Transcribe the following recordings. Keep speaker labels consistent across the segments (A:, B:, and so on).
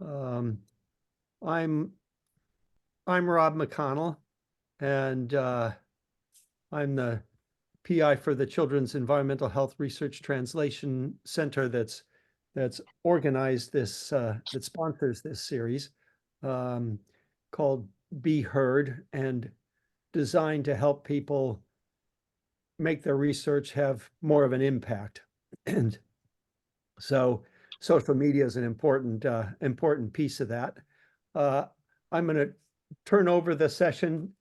A: Um, I'm I'm Rob McConnell, and I'm the PI for the Children's Environmental Health Research Translation Center that's organized this that sponsors this series um, called Be Heard, and designed to help people make their research have more of an impact. And so social media is an important piece of that. Uh, I'm going to turn over the session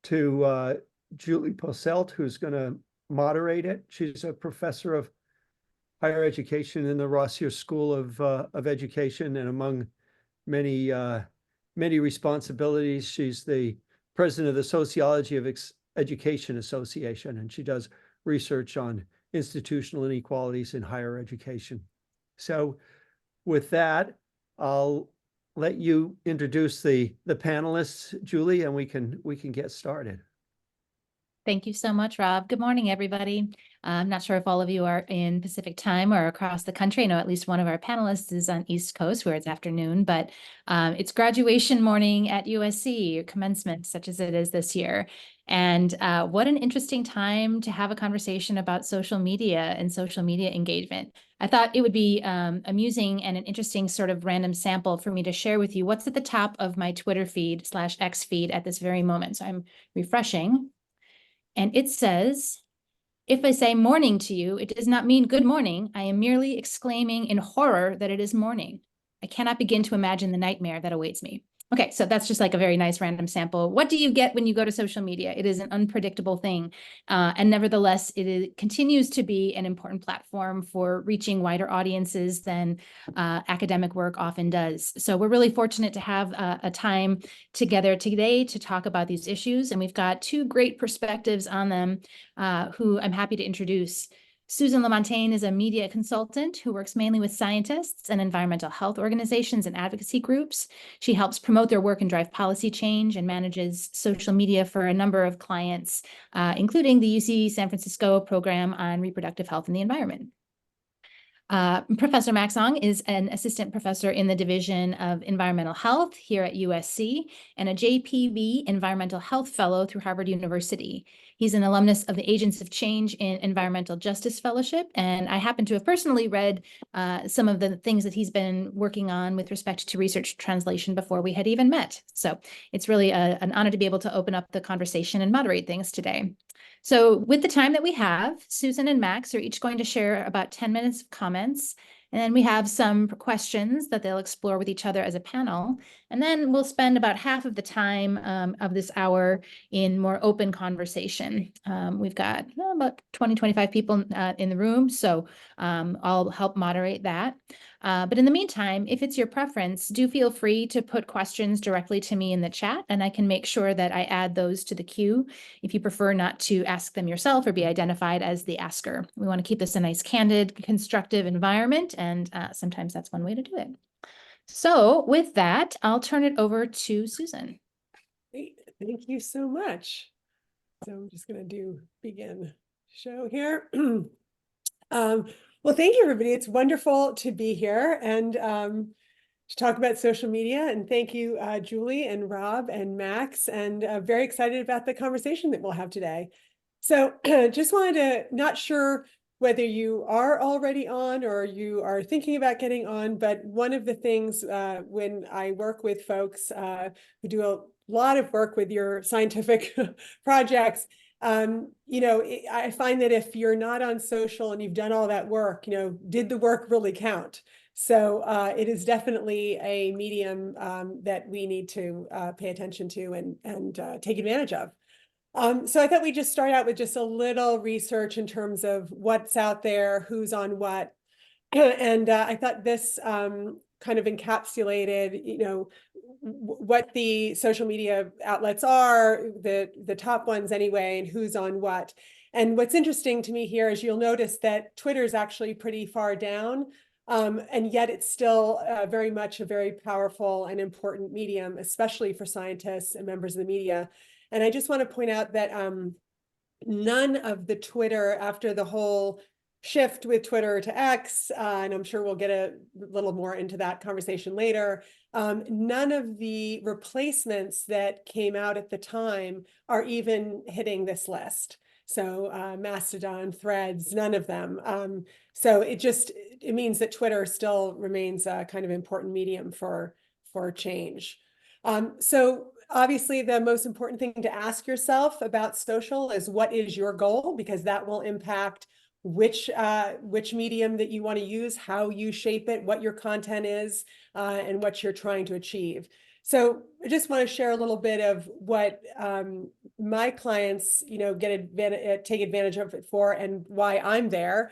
A: to Julie Posselt, who's going to moderate it. She's a professor of higher education in the Rossier School of Education, and among many many responsibilities, she's the president of the Sociology of Education Association, and she does research on institutional inequalities in higher education. So with that, I'll let you introduce the panelists, Julie, and we can get started.
B: Thank you so much, Rob. Good morning, everybody. I'm not sure if all of you are in Pacific time or across the country. I know at least one of our panelists is on East Coast where it's afternoon, but it's graduation morning at USC, or commencement, such as it is this year. And what an interesting time to have a conversation about social media and social media engagement. I thought it would be amusing and an interesting sort of random sample for me to share with you what's at the top of my Twitter feed / X feed at this very moment. So I'm refreshing. And it says, if I say morning to you, it does not mean good morning. I am merely exclaiming in horror that it is morning. I cannot begin to imagine the nightmare that awaits me. Okay, so that's just like a very nice random sample. What do you get when you go to social media? It is an unpredictable thing. And nevertheless, continues to be an important platform for reaching wider audiences than academic work often does. So we're really fortunate to have a time together today to talk about these issues. And we've got two great perspectives on them who I'm happy to introduce. Susan Lamontagne is a media consultant who works mainly with scientists and environmental health organizations and advocacy groups. She helps promote their work and drive policy change and manages social media for a number of clients, including the UC San Francisco program on reproductive health and the environment. Professor Max Aung is an assistant professor in the Division of Environmental Health here at USC and a JPV Environmental Health Fellow through Harvard University. He's an alumnus of the Agents of Change in Environmental Justice Fellowship, and I happen to have personally read some of the things that he's been working on with respect to research translation before we had even met. So it's really an honor to be able to open up the conversation and moderate things today. So with the time that we have, Susan and Max are each going to share about 10 minutes of comments. And then we have some questions that they'll explore with each other as a panel. And then we'll spend about half of the time of this hour in more open conversation. We've got about 20, 25 people in the room, so I'll help moderate that. But in the meantime, if it's your preference, do feel free to put questions directly to me in the chat, and I can make sure that I add those to the queue if you prefer not to ask them yourself or be identified as the asker. We want to keep this a nice, candid, constructive environment, and sometimes that's one way to do it. So with that, I'll turn it over to Susan.
C: Great. Thank you so much. So I'm just going to begin show here. Well, thank you, everybody. It's wonderful to be here and to talk about social media. And thank you, Julie and Rob and Max, and very excited about the conversation that we'll have today. So just wanted to, not sure whether you are already on or you are thinking about getting on, but one of the things when I work with folks who do a lot of work with your scientific projects, I find that if you're not on social and you've done all that work, did the work really count? So it is definitely a medium that we need to pay attention to and take advantage of. So I thought we'd just start out with just a little research in terms of what's out there, who's on what. And I thought this kind of encapsulated, what the social media outlets are, the top ones anyway, and who's on what. And what's interesting to me here is you'll notice that Twitter is actually pretty far down, and yet it's still very much a very powerful and important medium, especially for scientists and members of the media. And I just want to point out that none of the Twitter, after the whole shift with Twitter to X, and I'm sure we'll get a little more into that conversation later. None of the replacements that came out at the time are even hitting this list. So Mastodon, Threads, none of them. So it means that Twitter still remains a kind of important medium for change. So obviously the most important thing to ask yourself about social is, what is your goal? Because that will impact which medium that you want to use, how you shape it, what your content is, and what you're trying to achieve. So I just want to share a little bit of what my clients, take advantage of it for, and why I'm there.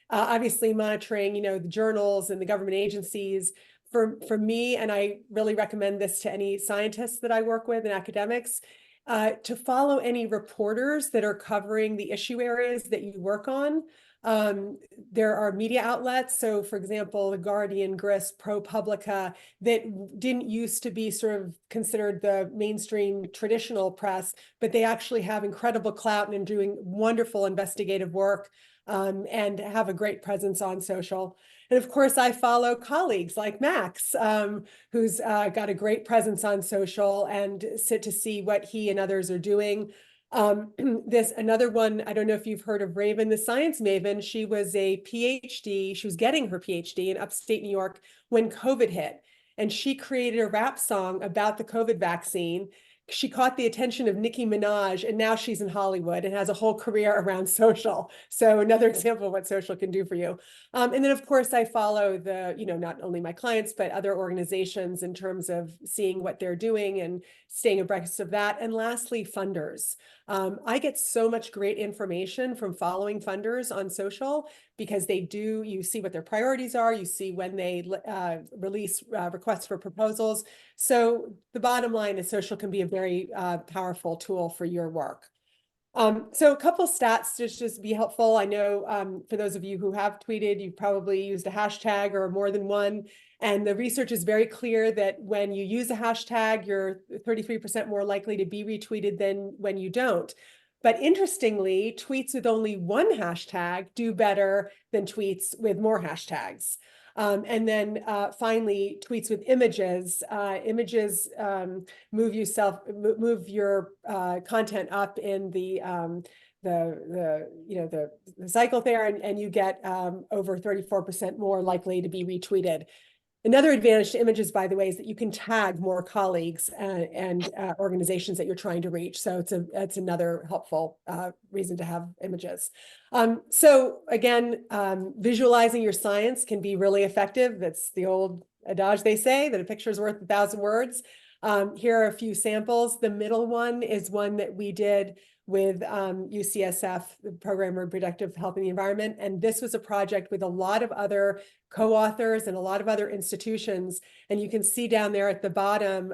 C: Obviously monitoring, the journals and the government agencies. For me, and I really recommend this to any scientists that I work with and academics, to follow any reporters that are covering the issue areas that you work on. There are media outlets. So for example, The Guardian, Grist, ProPublica, that didn't used to be sort of considered the mainstream traditional press, but they actually have incredible clout and doing wonderful investigative work, and have a great presence on social. And of course, I follow colleagues like Max, who's got a great presence on social, and sit to see what he and others are doing. This another one, I don't know if you've heard of Raven, the science maven. She was a PhD. She was getting her PhD in upstate New York when COVID hit. And she created a rap song about the COVID vaccine. She caught the attention of Nicki Minaj, and now she's in Hollywood and has a whole career around social. So another example of what social can do for you. And then of course I follow not only my clients, but other organizations in terms of seeing what they're doing and staying abreast of that. And lastly, funders. I get so much great information from following funders on social, because you see what their priorities are, you see when they release requests for proposals. So the bottom line is social can be a very powerful tool for your work. So a couple stats to just be helpful. I know for those of you who have tweeted, you've probably used a hashtag or more than one. And the research is very clear that when you use a hashtag, you're 33% more likely to be retweeted than when you don't. But interestingly, tweets with only one hashtag do better than tweets with more hashtags. And then finally, tweets with images. Images move your content up in the cycle there, and you get over 34% more likely to be retweeted. Another advantage to images, by the way, is that you can tag more colleagues and organizations that you're trying to reach. So it's another helpful reason to have images. So again, visualizing your science can be really effective. That's the old adage they say, that a picture is worth 1,000 words. Here are a few samples. The middle one is one that we did with UCSF, the Program for Reproductive Health and the Environment. And this was a project with a lot of other co-authors and a lot of other institutions. And you can see down there at the bottom,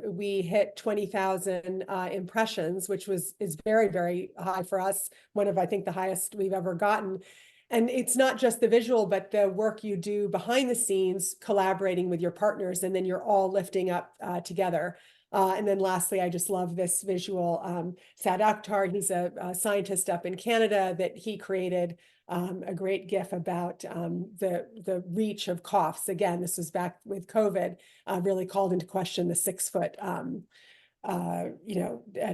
C: we hit 20,000 impressions, which is very, very high for us. One of, I think, the highest we've ever gotten. And it's not just the visual, but the work you do behind the scenes, collaborating with your partners, and then you're all lifting up together. And then lastly, I just love this visual. Sad Akhtar, he's a scientist up in Canada, that he created a great GIF about the reach of coughs. Again, this was back with COVID, really called into question the 6-foot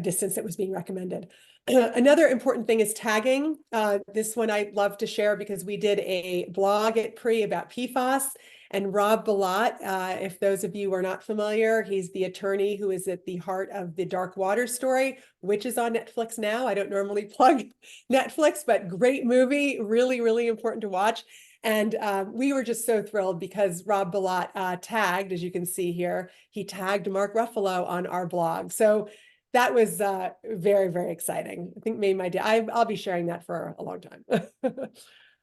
C: distance that was being recommended. Another important thing is tagging. This one I love to share because we did a blog at PRE about PFAS. And Rob Bilott, if those of you are not familiar, he's the attorney who is at the heart of the Dark Water story, which is on Netflix now. I don't normally plug Netflix, but great movie, really, really important to watch. And we were just so thrilled because Rob Bilott tagged, as you can see here, he tagged Mark Ruffalo on our blog. So that was very, very exciting. I think made my day. I'll be sharing that for a long time.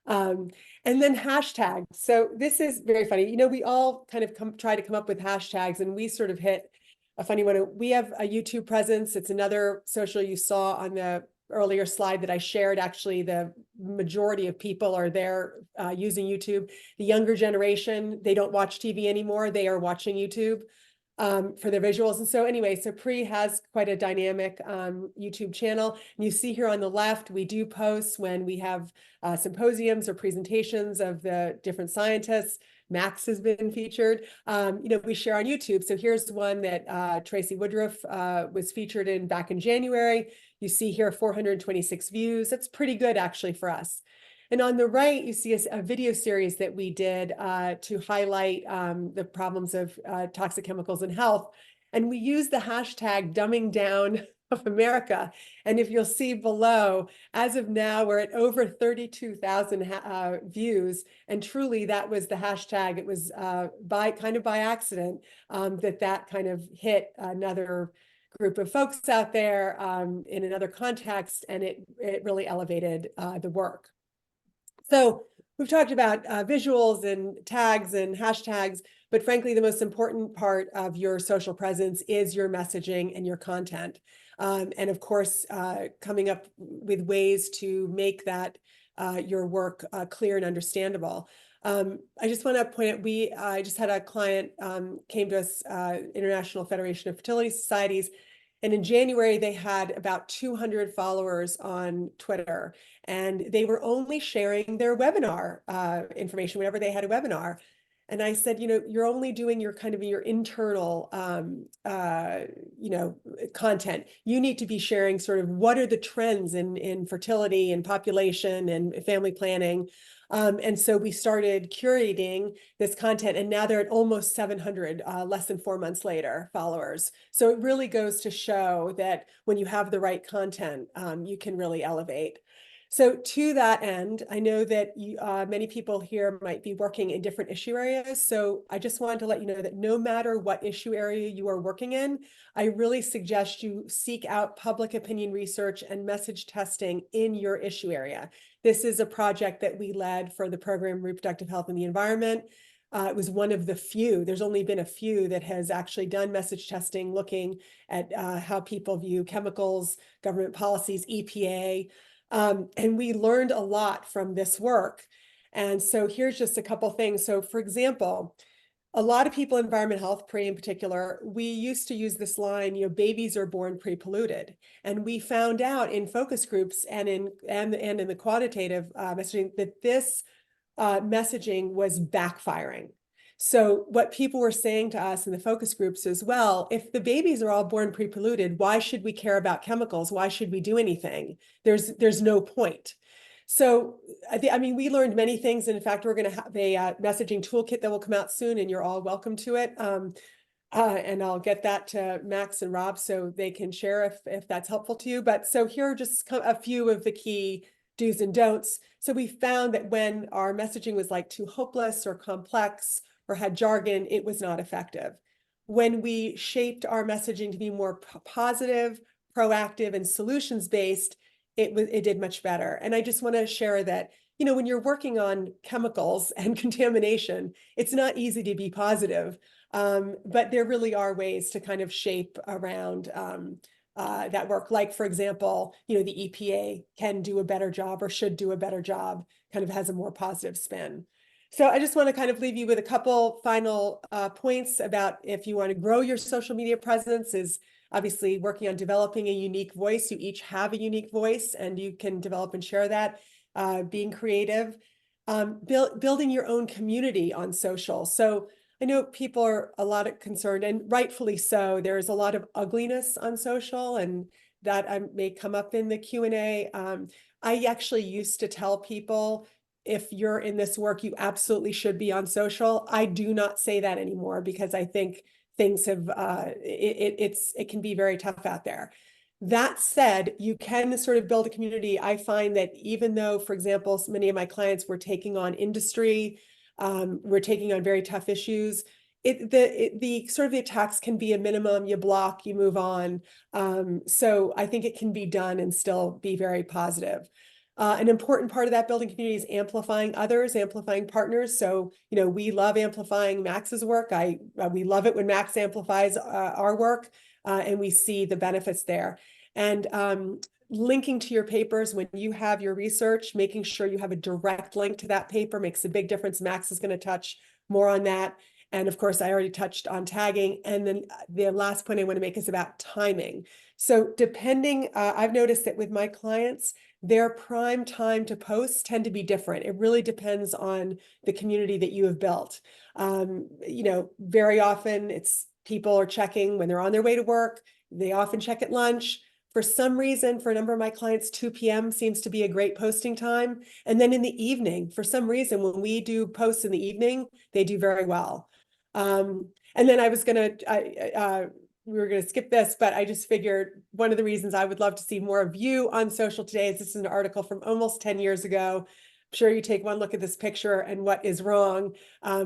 C: And then hashtags. So this is very funny. We all kind of try to come up with hashtags, and we sort of hit a funny one. We have a YouTube presence. It's another social you saw on the earlier slide that I shared. Actually, the majority of people are there using YouTube. The younger generation, they don't watch TV anymore. They are watching YouTube. for their visuals. And so anyway, so Pri has quite a dynamic YouTube channel. And you see here on the left, we do posts when we have symposiums or presentations of the different scientists. Max has been featured. We share on YouTube. So here's one that Tracy Woodruff was featured in back in January. You see here 426 views. That's pretty good actually for us. And on the right, you see a video series that we did to highlight the problems of toxic chemicals in health. And we used the hashtag dumbing down of America. And if you'll see below, as of now, we're at over 32,000 views. And truly, that was the hashtag. It was by accident that kind of hit another group of folks out there in another context. And it really elevated the work. So we've talked about visuals and tags and hashtags, but frankly, the most important part of your social presence is your messaging and your content. And of course, coming up with ways to make that your work clear and understandable. I just want to point out, I just had a client came to us, International Federation of Fertility Societies, and in January, they had about 200 followers on Twitter, and they were only sharing their webinar information whenever they had a webinar. And I said, you're only doing your internal, content. You need to be sharing sort of what are the trends in fertility and population and family planning. And so we started curating this content, and now they're at almost 700, less than 4 months later, followers. So it really goes to show that when you have the right content, you can really elevate. So to that end, I know that many people here might be working in different issue areas. So I just wanted to let you know that no matter what issue area you are working in, I really suggest you seek out public opinion research and message testing in your issue area. This is a project that we led for the program Reproductive Health and the Environment. It was one of the few, there's only been a few that has actually done message testing, looking at how people view chemicals, government policies, EPA. And we learned a lot from this work. And so here's just a couple things. So for example, a lot of people in environment health, Pri in particular, we used to use this line, babies are born pre-polluted. And we found out in focus groups and in the quantitative messaging that this messaging was backfiring. So what people were saying to us in the focus groups as well, if the babies are all born pre-polluted, why should we care about chemicals? Why should we do anything? There's no point. So, we learned many things. And in fact, we're going to have a messaging toolkit that will come out soon, and you're all welcome to it. And I'll get that to Max and Rob so they can share if that's helpful to you. But so here are just a few of the key do's and don'ts. So we found that when our messaging was like too hopeless or complex or had jargon, it was not effective. When we shaped our messaging to be more positive, proactive, and solutions-based, it did much better. And I just want to share that, when you're working on chemicals and contamination, it's not easy to be positive, but there really are ways to kind of shape around that work. Like, for example, the EPA can do a better job or should do a better job, kind of has a more positive spin. So I just want to kind of leave you with a couple final points about if you want to grow your social media presence is obviously working on developing a unique voice. You each have a unique voice and you can develop and share that, being creative, building your own community on social. So I know people are a lot concerned, and rightfully so. There's a lot of ugliness on social, and that may come up in the Q&A. I actually used to tell people, if you're in this work, you absolutely should be on social. I do not say that anymore because I think things have, it can be very tough out there. That said, you can sort of build a community. I find that even though, for example, many of my clients were taking on industry, we're taking on very tough issues, the sort of the attacks can be a minimum. You block, you move on. So I think it can be done and still be very positive. An important part of that building community is amplifying others, amplifying partners. So, we love amplifying Max's work. We love it when Max amplifies our work, and we see the benefits there. And linking to your papers when you have your research, making sure you have a direct link to that paper makes a big difference. Max is going to touch more on that. And of course, I already touched on tagging. And then the last point I want to make is about timing. So depending, I've noticed that with my clients, their prime time to post tend to be different. It really depends on the community that you have built. Very often it's people are checking when they're on their way to work. They often check at lunch. For some reason, for a number of my clients, 2 p.m. seems to be a great posting time. And then in the evening, for some reason, when we do posts in the evening, they do very well. And then we were going to skip this, but I just figured one of the reasons I would love to see more of you on social today is this is an article from almost 10 years ago. I'm sure you take one look at this picture and what is wrong.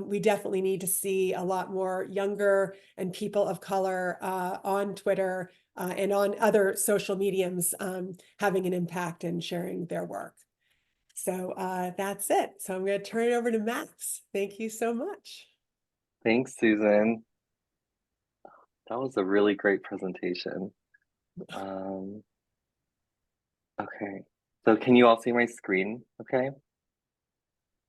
C: We definitely need to see a lot more younger and people of color on Twitter and on other social mediums having an impact and sharing their work. So that's it. So I'm going to turn it over to Max. Thank you so much.
D: Thanks, Susan. That was a really great presentation. Okay, so can you all see my screen? Okay,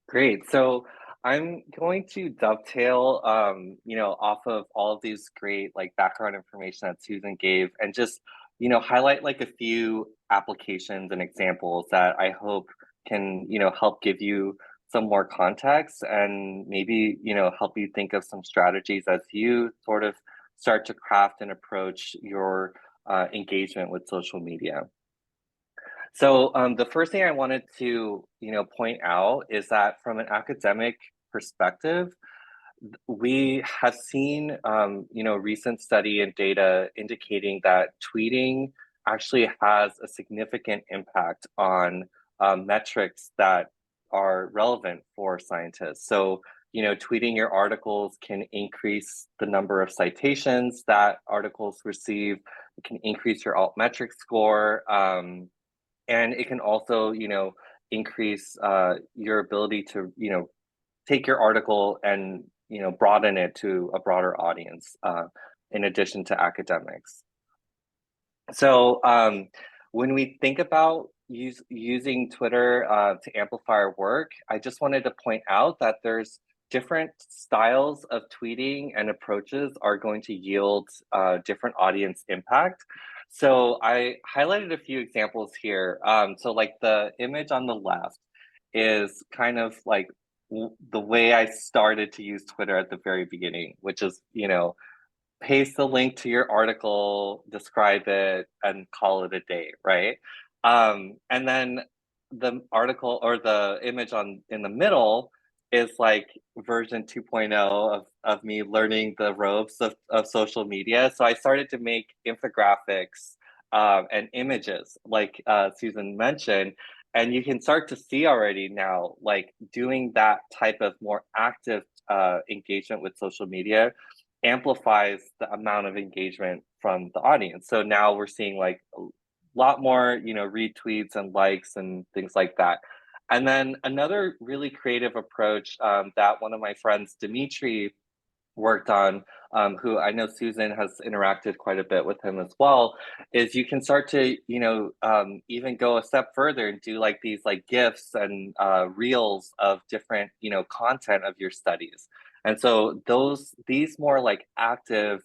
D: great. So I'm going to dovetail, off of all of these great background information that Susan gave, and just highlight a few applications and examples that I hope can help give you some more context and maybe help you think of some strategies as you sort of start to craft and approach your engagement with social media. So the first thing I wanted to point out is that from an academic perspective, we have seen recent study and data indicating that tweeting actually has a significant impact on metrics that are relevant for scientists. So tweeting your articles can increase the number of citations that articles receive. It can increase your altmetric score, and it can also increase your ability to take your article and broaden it to a broader audience, in addition to academics. So when we think about using Twitter to amplify our work, I just wanted to point out that there's different styles of tweeting and approaches are going to yield different audience impact. So I highlighted a few examples here. So the image on the left is kind of the way I started to use Twitter at the very beginning, which is, paste the link to your article, describe it, and call it a day, right? And then the article or the image in the middle is version 2.0 of me learning the ropes of social media. So I started to make infographics and images, like Susan mentioned, and you can start to see already now, doing that type of more active engagement with social media amplifies the amount of engagement from the audience. So now we're seeing a lot more, retweets and likes and things like that. And then another really creative approach that one of my friends, Dimitri, worked on, who I know Susan has interacted quite a bit with him as well, is you can start to, even go a step further and do these GIFs and reels of different, content of your studies. And so these more active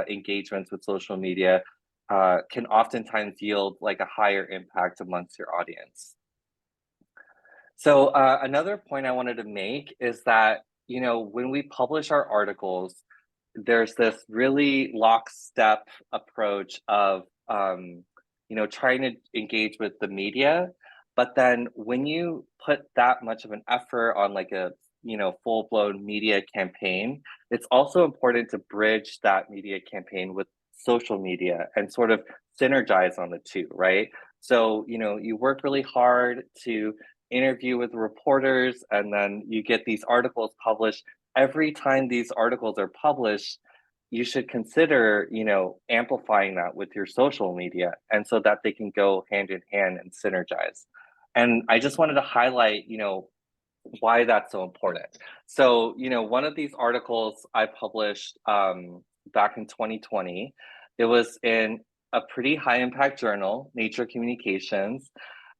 D: engagements with social media can oftentimes yield a higher impact amongst your audience. So another point I wanted to make is that, when we publish our articles, there's this really lockstep approach of, trying to engage with the media. But then when you put that much of an effort on a, full-blown media campaign, it's also important to bridge that media campaign with social media and sort of synergize on the two, right? So, you work really hard to interview with reporters, and then you get these articles published. Every time these articles are published, you should consider, amplifying that with your social media, and so that they can go hand in hand and synergize. And I just wanted to highlight, why that's so important. So, one of these articles I published back in 2020, it was in a pretty high impact journal, Nature Communications.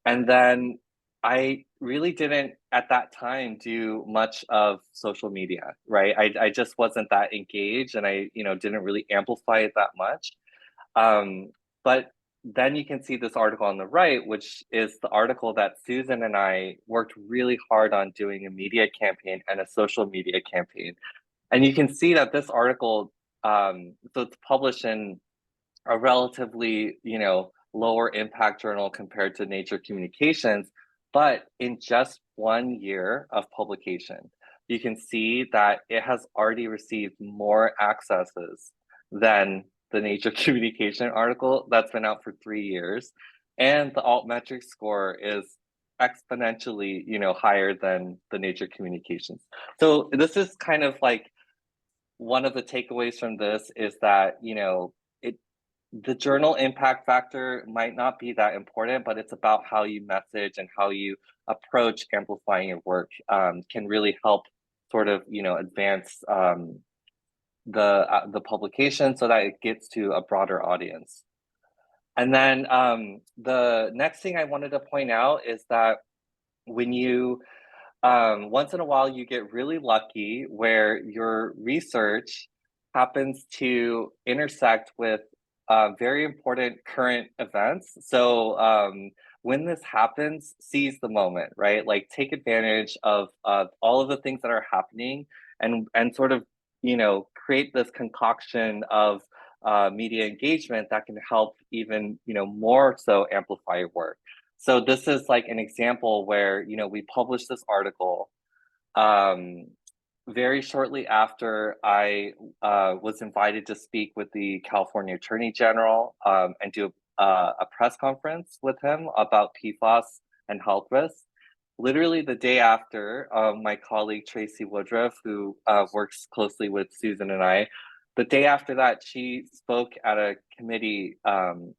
D: And then I really didn't at that time do much of social media, right? I just wasn't that engaged, and I, didn't really amplify it that much. But then you can see this article on the right, which is the article that Susan and I worked really hard on doing a media campaign and a social media campaign. And you can see that this article, so it's published in a relatively, lower impact journal compared to Nature Communications, but in just 1 year of publication, you can see that it has already received more accesses than the Nature Communication article that's been out for 3 years. And the altmetric score is exponentially, higher than the Nature Communications. So this is kind of like one of the takeaways from this is that, the journal impact factor might not be that important, but it's about how you message and how you approach amplifying your work can really help sort of, advance the publication so that it gets to a broader audience. And then the next thing I wanted to point out is that when you once in a while you get really lucky where your research happens to intersect with very important current events. So when this happens, seize the moment, right? Like take advantage of all of the things that are happening and sort of, create this concoction of media engagement that can help even, more so amplify your work. So this is like an example where, we published this article very shortly after I was invited to speak with the California Attorney General and do a press conference with him about PFAS and health risks. Literally the day after, my colleague Tracy Woodruff, who works closely with Susan and I, the day after that, she spoke at a committee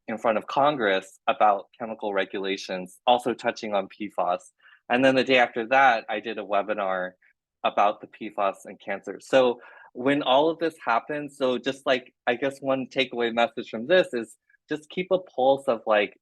D: in front of Congress about chemical regulations, also touching on PFAS. And then the day after that, I did a webinar about the PFAS and cancer. So when all of this happens, so just like, I guess one takeaway message from this is just keep a pulse of like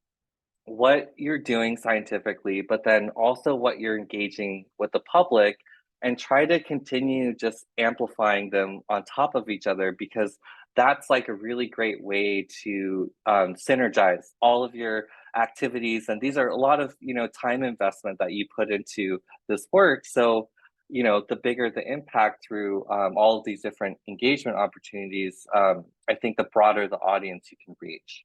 D: what you're doing scientifically, but then also what you're engaging with the public, and try to continue just amplifying them on top of each other, because that's like a really great way to synergize all of your activities. And these are a lot of, time investment that you put into this work. So, the bigger the impact through all of these different engagement opportunities, I think the broader the audience you can reach.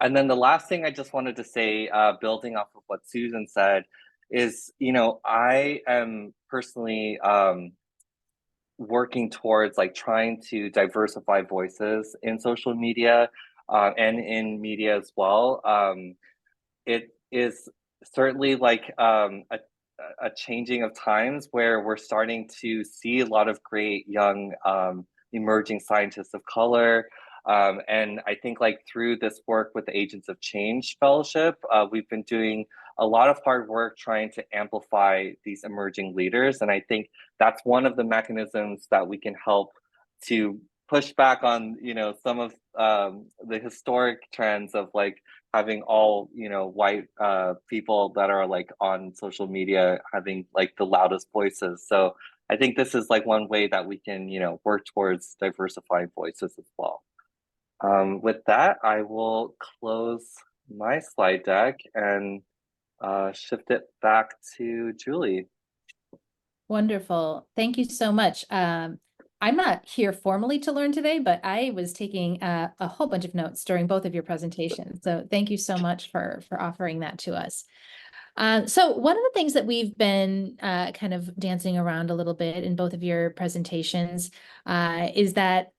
D: And then the last thing I just wanted to say, building off of what Susan said, is, I am personally working towards like trying to diversify voices in social media and in media as well. It is certainly like a changing of times where we're starting to see a lot of great young emerging scientists of color. And I think like through this work with the Agents of Change Fellowship, we've been doing a lot of hard work trying to amplify these emerging leaders. And I think that's one of the mechanisms that we can help to push back on, some of the historic trends of like having all, white people that are like on social media having like the loudest voices. So I think this is like one way that we can, work towards diversifying voices as well. With that, I will close my slide deck and shift it back to Julie.
B: Wonderful. Thank you so much. I'm not here formally to learn today, but I was taking a whole bunch of notes during both of your presentations. So thank you so much for offering that to us. So one of the things that we've been kind of dancing around a little bit in both of your presentations is that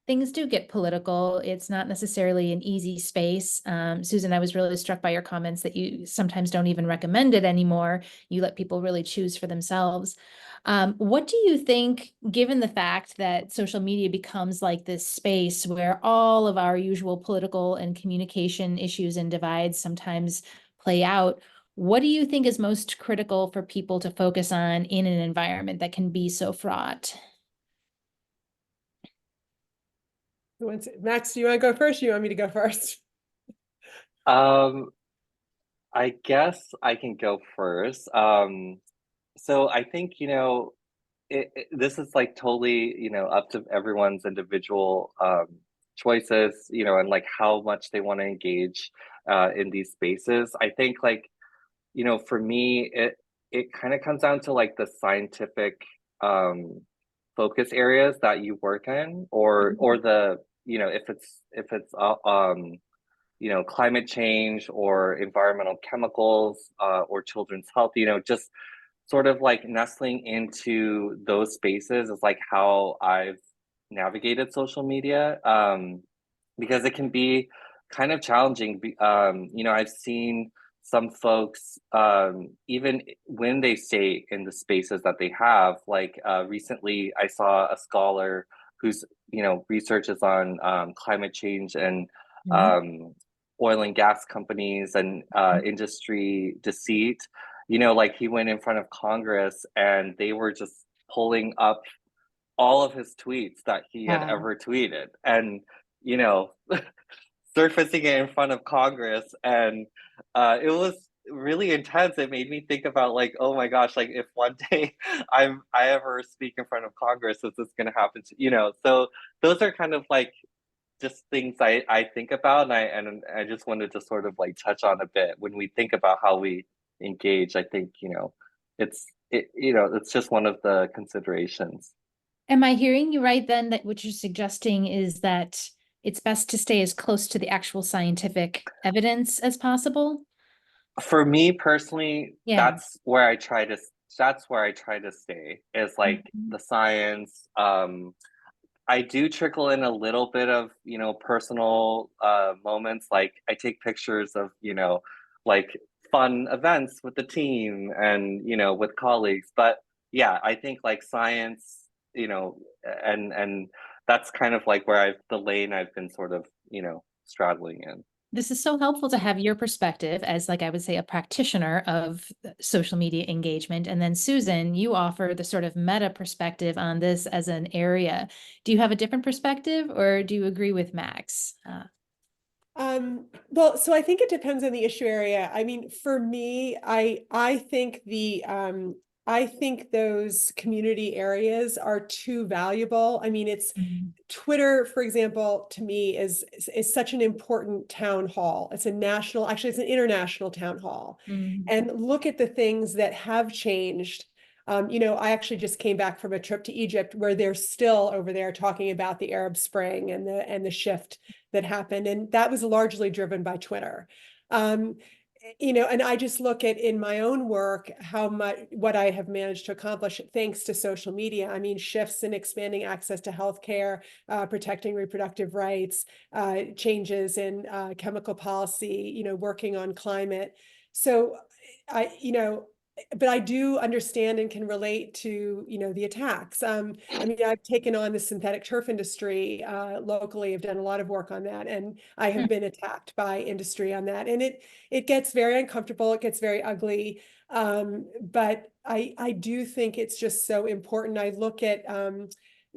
B: things do get political. It's not necessarily an easy space. Susan, I was really struck by your comments that you sometimes don't even recommend it anymore. You let people really choose for themselves. What do you think, given the fact that social media becomes like this space where all of our usual political and communication issues and divides sometimes play out, what do you think is most critical for people to focus on in an environment that can be so fraught?
C: Max, do you want to go first? Or you want me to go first?
D: I I guess I can go first. So I think, this is like totally, up to everyone's individual choices, and like how much they want to engage in these spaces. I think like, for me, it kind of comes down to like the scientific um focus areas that you work in, or the, if it's climate change or environmental chemicals, or children's health, just sort of like nestling into those spaces is like how I've navigated social media, because it can be kind of challenging. I've seen some folks, even when they stay in the spaces that they have, like recently I saw a scholar whose research is on climate change and um, oil and gas companies and industry deceit. Like he went in front of Congress and they were just pulling up all of his tweets that he had
B: Wow.
D: ever tweeted and, you know, surfacing it in front of Congress. And it was really intense. It made me think about like, oh my gosh, like if one day I ever speak in front of Congress, is this gonna happen to, so those are kind of like just things I think about, and I just wanted to sort of like touch on a bit when we think about how we engage. I think it's just one of the considerations.
B: Am I hearing you right then that what you're suggesting is that it's best to stay as close to the actual scientific evidence as possible?
D: For me personally,
B: Yeah.
D: that's where I try to stay, is like
B: Mhm.
D: the science. I do trickle in a little bit of, personal moments. Like I take pictures of, like fun events with the team and, with colleagues. But yeah, I think like science, and that's kind of like where the lane I've been sort of, straddling in.
B: This is so helpful to have your perspective as, like, I would say, a practitioner of social media engagement. And then Susan, you offer the sort of meta perspective on this as an area. Do you have a different perspective or do you agree with Max?
C: Well, so I think it depends on the issue area. I mean, for me, I think I think those community areas are too valuable. I mean, it's
B: Mhm.
C: Twitter, for example, to me is such an important town hall. It's a national, actually, it's an international town hall.
B: Mhm.
C: And look at the things that have changed. I actually just came back from a trip to Egypt where they're still over there talking about the Arab Spring and the shift that happened, and that was largely driven by Twitter. Um, and I just look at in my own work how much what I have managed to accomplish thanks to social media. I mean, shifts in expanding access to healthcare, protecting reproductive rights, changes in chemical policy, working on climate. So but I do understand and can relate to, the attacks. I mean, I've taken on the synthetic turf industry locally. I've done a lot of work on that, and I have been attacked by industry on that. And it gets very uncomfortable. It gets very ugly. But I do think it's just so important. I look at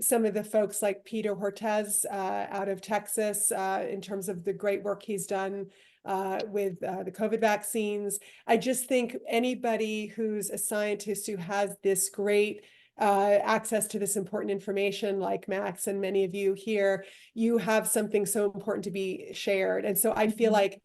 C: some of the folks like Peter Hortez out of Texas in terms of the great work he's done with the COVID vaccines. I just think anybody who's a scientist who has this great access to this important information, like Max and many of you here, you have something so important to be shared. And so I feel like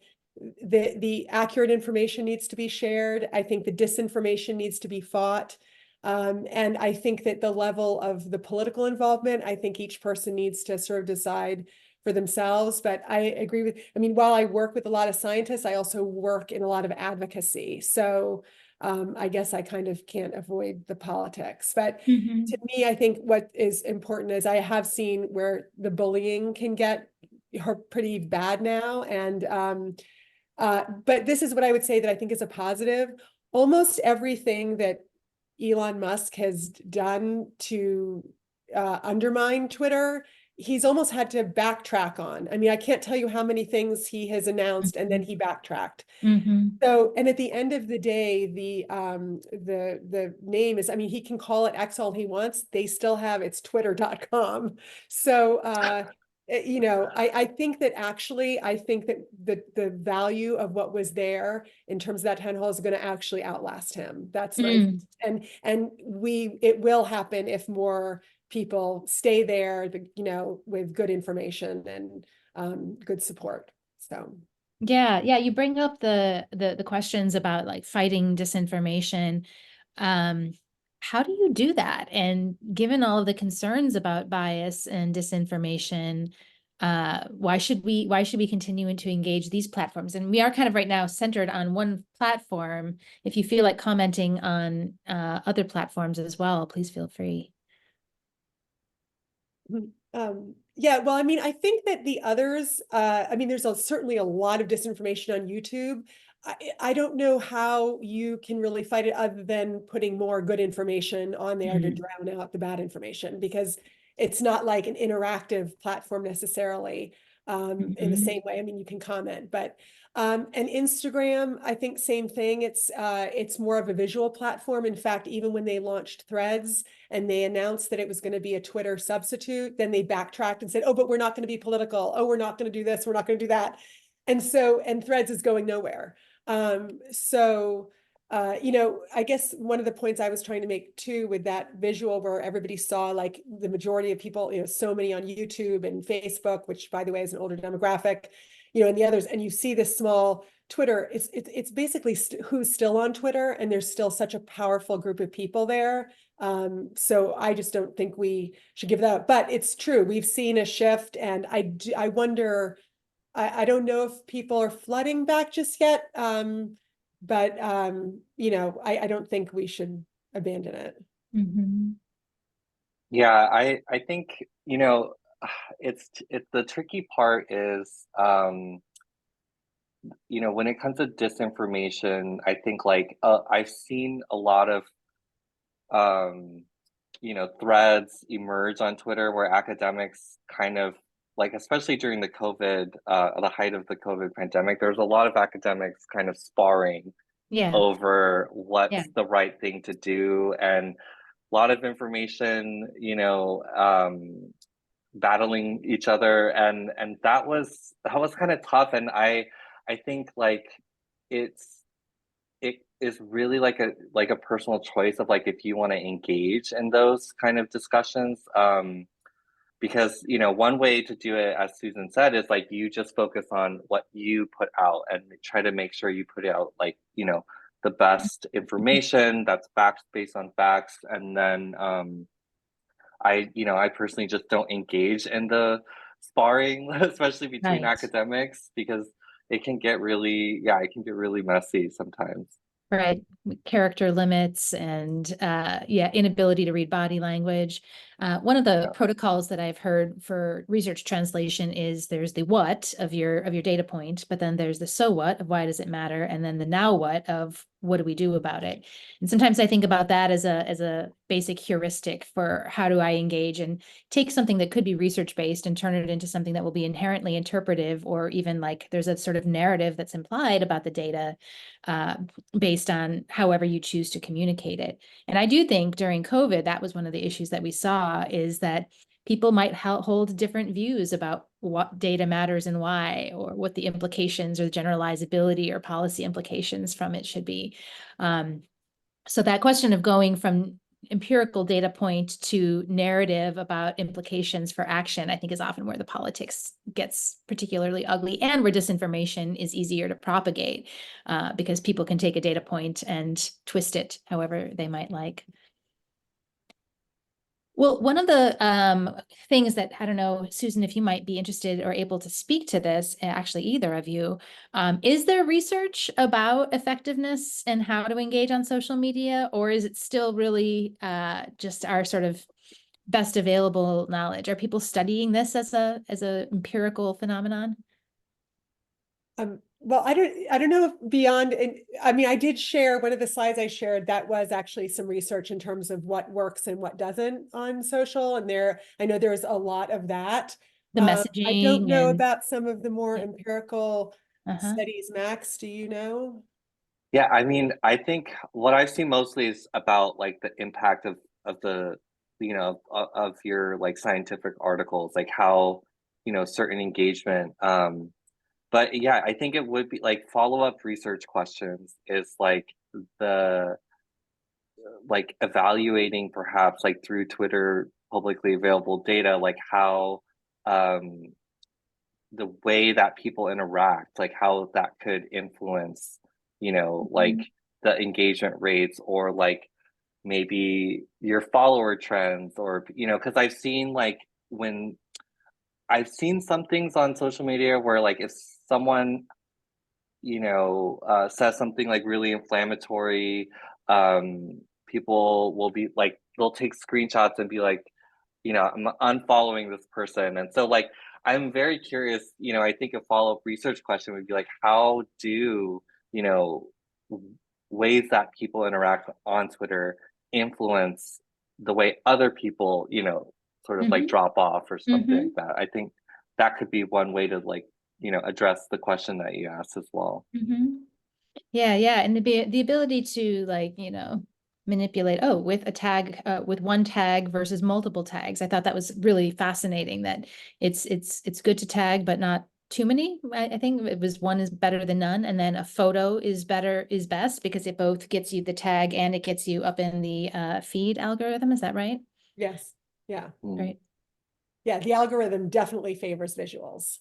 C: the accurate information needs to be shared. I think the disinformation needs to be fought. And I think that the level of the political involvement, I think each person needs to sort of decide for themselves. But I agree with, I mean, while I work with a lot of scientists, I also work in a lot of advocacy. So I guess I kind of can't avoid the politics. But
B: Mhm.
C: to me, I think what is important is I have seen where the bullying can get pretty bad now. And but this is what I would say that I think is a positive. Almost everything that Elon Musk has done to undermine Twitter, he's almost had to backtrack on. I mean, I can't tell you how many things he has announced and then he backtracked.
B: Mhm.
C: So, and at the end of the day, the name is, I mean, he can call it X all he wants. They still have it's twitter.com. So you know, I think that actually, I think that the value of what was there in terms of that town hall is going to actually outlast him. That's my,
B: Mm.
C: and it will happen if more people stay there, you know, with good information and good support. So.
B: Yeah, yeah, you bring up the questions about like fighting disinformation. Um, how do you do that? And given all of the concerns about bias and disinformation, why should we continue to engage these platforms? And we are kind of right now centered on one platform. If you feel like commenting on other platforms as well, please feel free.
C: Yeah, well, I mean, I think that the others, I mean, there's certainly a lot of disinformation on YouTube. I don't know how you can really fight it other than putting more good information on there to drown out the bad information, because it's not like an interactive platform necessarily in the same way. I mean, you can comment, but and Instagram, I think same thing. It's more of a visual platform. In fact, even when they launched Threads and they announced that it was going to be a Twitter substitute, then they backtracked and said, oh, but we're not going to be political. Oh, we're not going to do this. We're not going to do that. And Threads is going nowhere. You know, I guess one of the points I was trying to make too with that visual where everybody saw like the majority of people, you know, so many on YouTube and Facebook, which by the way is an older demographic, you know, and the others, and you see this small Twitter, it's basically who's still on Twitter, and there's still such a powerful group of people there. So I just don't think we should give that up, but it's true. We've seen a shift, and I wonder, I don't know if people are flooding back just yet. But you know, I don't think we should abandon it.
D: Yeah, I think, you know, it's the tricky part is you know, when it comes to disinformation, I think like I've seen a lot of you know, threads emerge on Twitter where academics kind of like, especially during the the height of the COVID pandemic, there's a lot of academics kind of sparring
B: Yeah,
D: over
B: yeah,
D: what's the right thing to do, and a lot of information, you know, battling each other, and that was kind of tough. And I think like it's it is really like a personal choice of like if you want to engage in those kind of discussions, because you know one way to do it, as Susan said, is like you just focus on what you put out and try to make sure you put out like, you know, the best information that's backed based on facts. And then I personally just don't engage in the sparring, especially between
B: right.
D: academics, because it can get really, yeah, it can get really messy sometimes.
B: Right. Character limits and yeah, inability to read body language. One of the
D: Yeah.
B: protocols that I've heard for research translation is there's the what of your data point, but then there's the so what of why does it matter, and then the now what of what do we do about it. And sometimes I think about that as a basic heuristic for how do I engage and take something that could be research based and turn it into something that will be inherently interpretive, or even like there's a sort of narrative that's implied about the data based on however you choose to communicate it. And I do think during COVID, that was one of the issues that we saw, is that people might hold different views about what data matters and why, or what the implications or the generalizability or policy implications from it should be. So that question of going from empirical data point to narrative about implications for action, I think is often where the politics gets particularly ugly, and where disinformation is easier to propagate because people can take a data point and twist it however they might like. Well, one of the things that, I don't know, Susan, if you might be interested or able to speak to this, actually either of you, is there research about effectiveness and how to engage on social media, or is it still really just our sort of best available knowledge? Are people studying this as a empirical phenomenon?
C: Well, I don't know if beyond, I mean, I did share one of the slides I shared that was actually some research in terms of what works and what doesn't on social. And I know there's a lot of that.
B: The
C: I don't
B: messaging
C: know
B: and
C: about some of the more empirical
B: uh-huh.
C: studies. Max, do you know?
D: Yeah, I mean, I think what I've seen mostly is about like the impact of the, you know, of your like scientific articles, like how certain engagement. But yeah, I think it would be like follow-up research questions is like the like evaluating perhaps like through Twitter publicly available data, like how um the way that people interact, like how that could influence, like the engagement rates or like maybe your follower trends or, because I've seen some things on social media where like if someone, says something like really inflammatory, people will be like, they'll take screenshots and be like, I'm unfollowing this person. And so like, I'm very curious, I think a follow-up research question would be like, how do, ways that people interact on Twitter influence the way other people, sort of like drop off or something like that. I think that could be one way to like, address the question that you asked as well.
B: Yeah, yeah. And the ability to like, manipulate, with a tag, with one tag versus multiple tags. I thought that was really fascinating that it's good to tag, but not too many. I think it was one is better than none. And then a photo is best because it both gets you the tag and it gets you up in the feed algorithm. Is that right?
C: Yes. Yeah.
B: Right.
C: Yeah. The algorithm definitely favors visuals.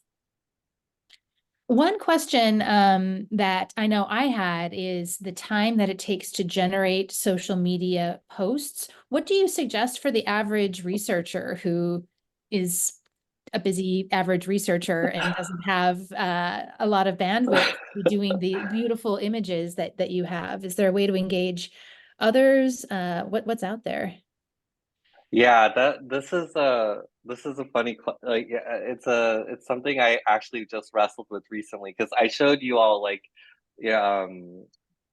B: One question that I know I had is the time that it takes to generate social media posts. What do you suggest for the average researcher who is a busy average researcher and doesn't have a lot of bandwidth to be doing the beautiful images that you have? Is there a way to engage others? What's out there?
D: Yeah, this is a funny like yeah, it's something I actually just wrestled with recently because I showed you all like yeah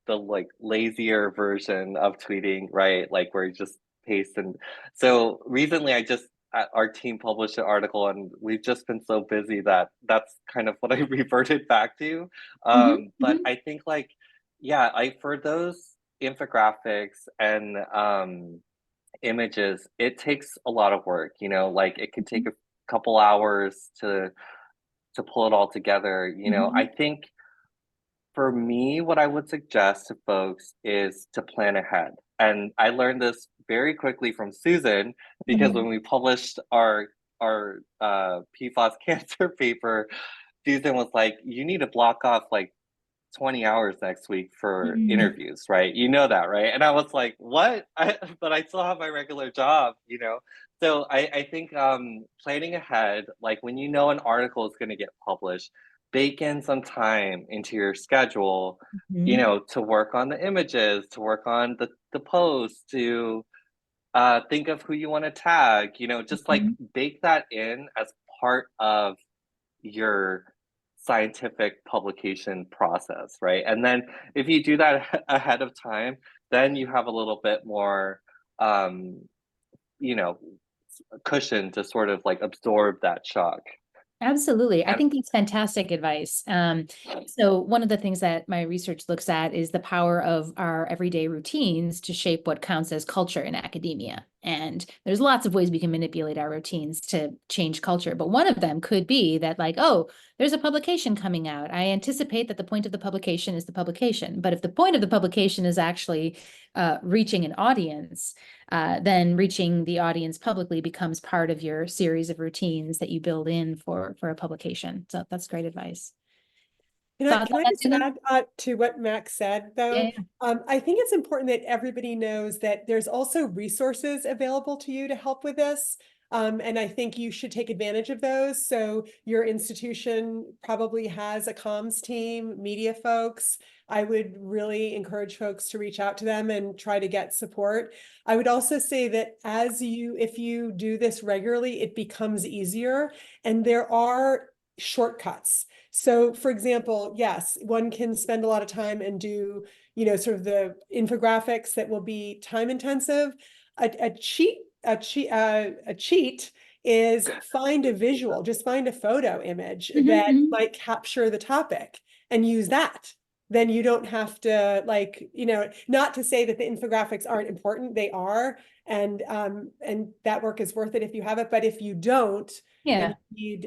D: the like lazier version of tweeting, right? Like where you just paste. And so recently our team published an article and we've just been so busy that that's kind of what I reverted back to. But I think like yeah, I for those infographics and images, it takes a lot of work, like it could take a couple hours to pull it all together. I think for me, what I would suggest to folks is to plan ahead. And I learned this very quickly from Susan because when we published our PFAS cancer paper, Susan was like, you need to block off like 20 hours next week for interviews, right? You know that, right? And I was like, what? But I still have my regular job. So I think planning ahead, like when you know an article is going to get published, bake in some time into your schedule, to work on the images, to work on the posts, to think of who you want to tag, just like bake that in as part of your scientific publication process, right? And then if you do that ahead of time, then you have a little bit more, you know, cushion to sort of like absorb that shock.
B: Absolutely. I
D: And
B: think that's fantastic advice. So one of the things that my research looks at is the power of our everyday routines to shape what counts as culture in academia. And there's lots of ways we can manipulate our routines to change culture. But one of them could be that like, oh, there's a publication coming out. I anticipate that the point of the publication is the publication. But if the point of the publication is actually reaching an audience, then reaching the audience publicly becomes part of your series of routines that you build in for a publication. So that's great advice.
C: Can I just add to what Max said, though?
B: Yeah.
C: I think it's important that everybody knows that there's also resources available to you to help with this. And I think you should take advantage of those. So your institution probably has a comms team, media folks. I would really encourage folks to reach out to them and try to get support. I would also say that if you do this regularly, it becomes easier, and there are shortcuts. So for example, yes, one can spend a lot of time and do, sort of the infographics that will be time intensive. A cheat is find a visual, just find a photo image that might capture the topic and use that, then you don't have to, like, not to say that the infographics aren't important, they are, and that work is worth it if you have it, but if you don't,
B: Yeah,
C: and you need,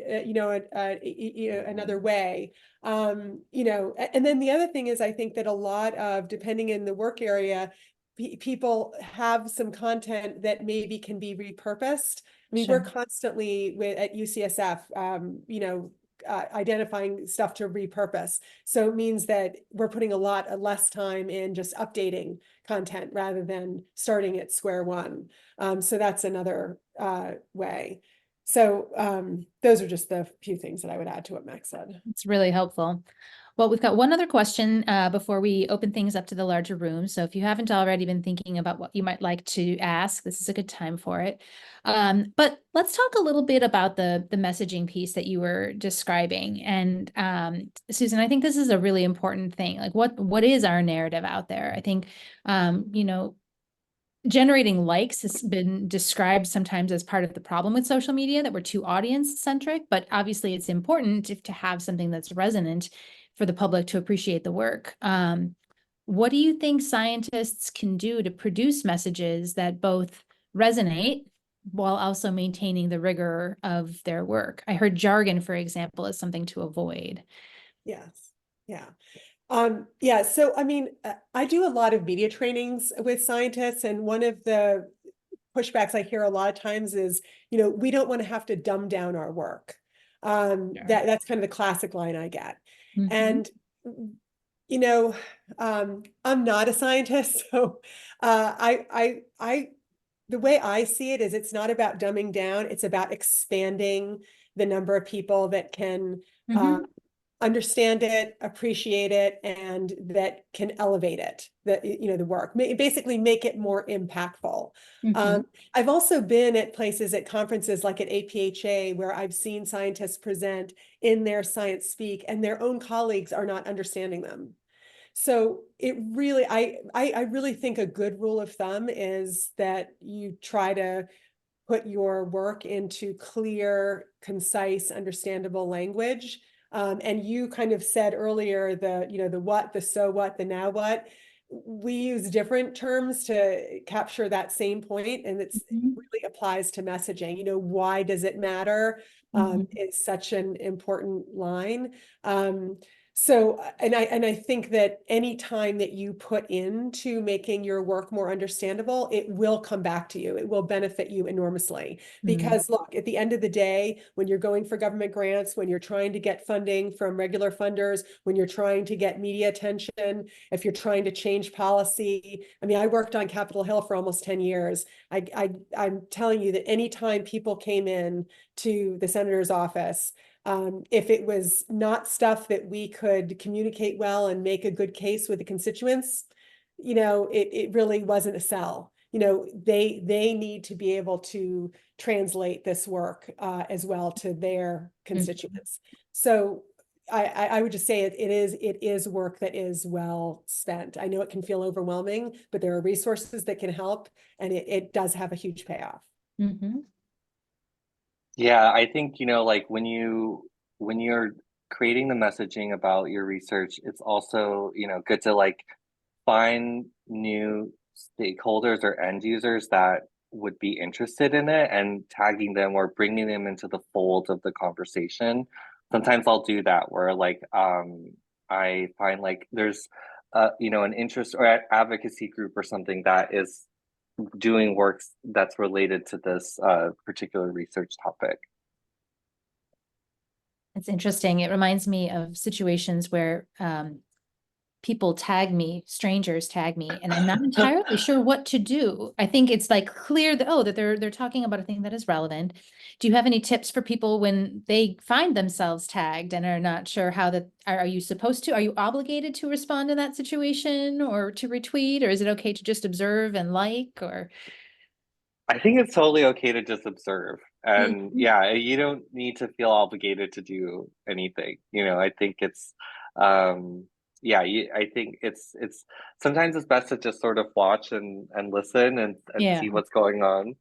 C: another way, and then the other thing is, I think that a lot of, depending in the work area, people have some content that maybe can be repurposed. I mean, we're
B: sure.
C: constantly at UCSF, identifying stuff to repurpose. So it means that we're putting a lot less time in just updating content rather than starting at square one. So that's another way. So those are just the few things that I would add to what Max said.
B: It's really helpful. Well, we've got one other question before we open things up to the larger room. So if you haven't already been thinking about what you might like to ask, this is a good time for it. But let's talk a little bit about the messaging piece that you were describing. And Susan, I think this is a really important thing. Like what is our narrative out there? I think, generating likes has been described sometimes as part of the problem with social media, that we're too audience centric, but obviously it's important to have something that's resonant for the public to appreciate the work. What do you think scientists can do to produce messages that both resonate while also maintaining the rigor of their work? I heard jargon, for example, is something to avoid.
C: Yes. Yeah. Yeah, so I mean, I do a lot of media trainings with scientists, and one of the pushbacks I hear a lot of times is, we don't want to have to dumb down our work. That's kind of the classic line I get.
B: Mhm.
C: And I'm not a scientist, so the way I see it is, it's not about dumbing down, it's about expanding the number of people that can
B: Mhm.
C: understand it, appreciate it, and that can elevate it, the work, basically make it more impactful.
B: Mhm.
C: I've also been at places, at conferences like at APHA, where I've seen scientists present in their science speak, and their own colleagues are not understanding them. So it really, I really think a good rule of thumb is that you try to put your work into clear, concise, understandable language. And you kind of said earlier, the what, the so what, the now what. We use different terms to capture that same point, and it
B: Mhm.
C: really applies to messaging. Why does it matter?
B: Mhm.
C: It's such an important line. And I think that any time that you put into making your work more understandable, it will come back to you. It will benefit you enormously. Because look, at the end of the day, when you're going for government grants, when you're trying to get funding from regular funders, when you're trying to get media attention, if you're trying to change policy, I mean, I worked on Capitol Hill for almost 10 years. I'm telling you that anytime people came in to the senator's office, if it was not stuff that we could communicate well and make a good case with the constituents, it really wasn't a sell. They need to be able to translate this work as well to their constituents. So I would just say it is work that is well spent. I know it can feel overwhelming, but there are resources that can help, and it does have a huge payoff.
B: Mhm.
D: Yeah, I think, like when you're creating the messaging about your research, it's also, good to like find new stakeholders or end users that would be interested in it and tagging them or bringing them into the fold of the conversation. Sometimes I'll do that where like I find like there's an interest or advocacy group or something that is doing works that's related to this particular research topic.
B: It's interesting. It reminds me of situations where people tag me, strangers tag me, and I'm not entirely sure what to do. I think it's like clear that, that they're talking about a thing that is relevant. Do you have any tips for people when they find themselves tagged and are not sure how that, are you supposed to, are you obligated to respond in that situation or to retweet, or is it okay to just observe and like, or?
D: I think it's totally okay to just observe. And
B: Mhm.
D: yeah, you don't need to feel obligated to do anything. I think it's I think it's sometimes it's best to just sort of watch and listen and
B: Yeah.
D: see what's going on.